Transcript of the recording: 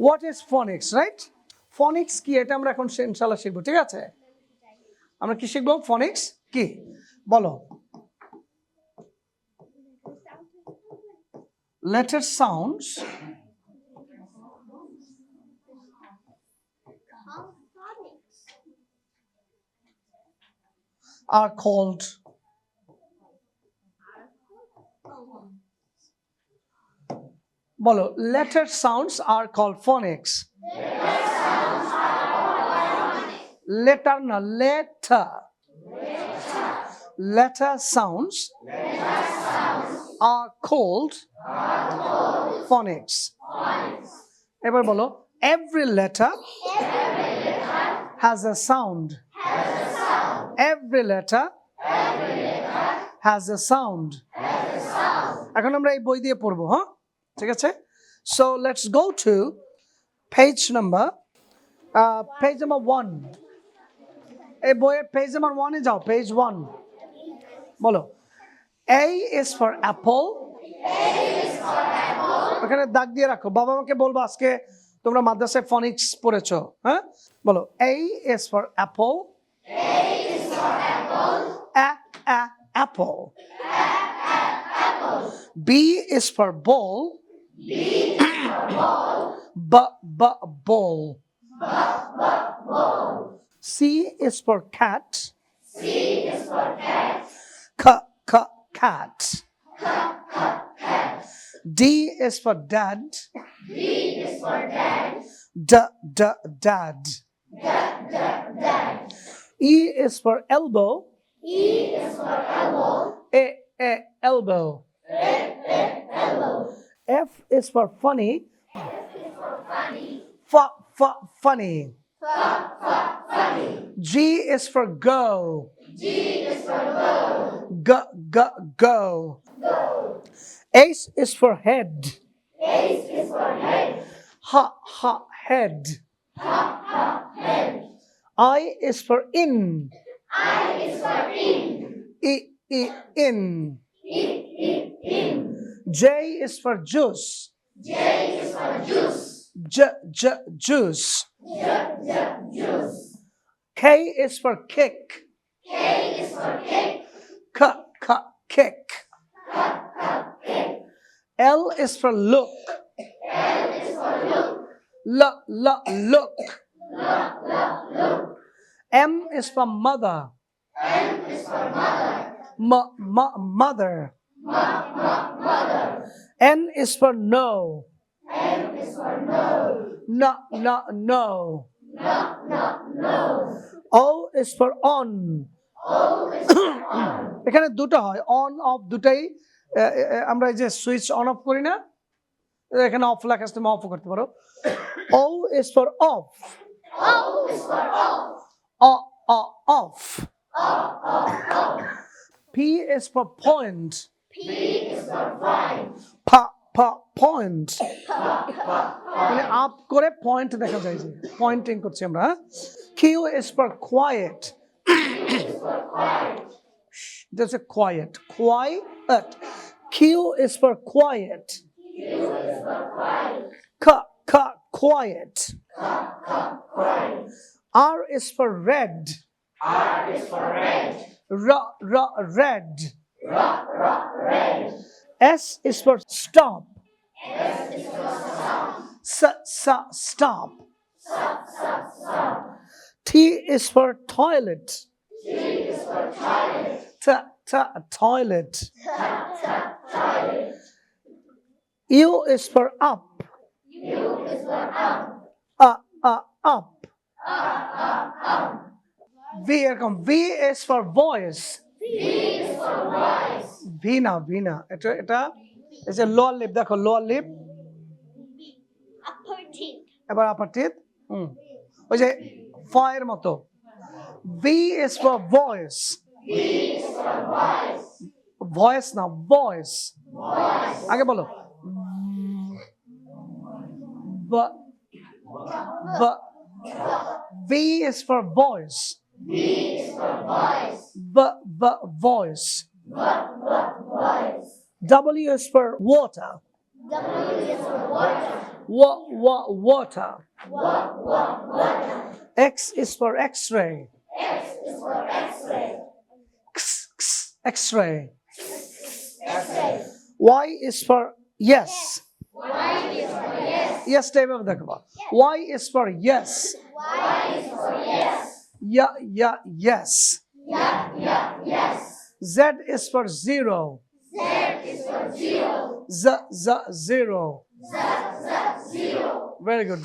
What is ফনিক্স, right? ফনিক্স কি এটা আমরা এখন ইনশাআল্লাহ শিখবো, ঠিক আছে? আমরা কি শিখবো? ফনিক্স কি বলো? Letter sounds are called বলো, letter sounds are called phonics. Letter না, letter. Letter sounds are called phonics. এবার বলো, every letter has a sound. Every letter has a sound. এখন আমরা এই বই দিয়ে পড়বো, হ্যাঁ, ঠিক আছে? So let's go to page number 1. এই বইয়ের page number 1 এ যাও, page 1. বলো, A is for apple. ওখানে দাগ দিয়ে রাখো। বাবা আমাকে বলবো আজকে তোমরা মাদ্রাসায় ফনিক্স পড়েছো, হ্যাঁ? বলো, A is for apple. Apple. B is for ball. Ball. C is for cat. Cat. D is for dad. Dad. E is for elbow. Elbow. F is for funny. Funny. G is for go. Go. H is for head. Head. I is for in. In. J is for juice. Juice. K is for kick. Kick. L is for look. Look. M is for mother. Mother. N is for no. No. O is for on. এখানে দুটো হয়, on of দুটাই। আমরা এই যে switch on of করি না, এখানে অফ লেখা আছে, তুমি অফ করতে পারো। O is for off. Off. P is for point. Point. মানে আপ করে পয়েন্ট দেখা যায়, যে পয়েন্টিং করছি আমরা। Q is for quiet. There's a quiet. Q is for quiet. Quiet. R is for red. Red. S is for stop. Stop. T is for toilet. Toilet. U is for up. Up. V is for voice. ভিনা। এটা এই যে lower lip, দেখো lower lip, এবার আপার teeth, ওই যে ফয়ের মতো। V is for voice. Voice না, voice. আগে বলো, V is for voice. Voice. W is for water. Water. X is for X-ray. X-ray. Y is for yes. Yes, David, দেখো। Y is for yes. Yeah, yes. Z is for zero. Zero. Very good.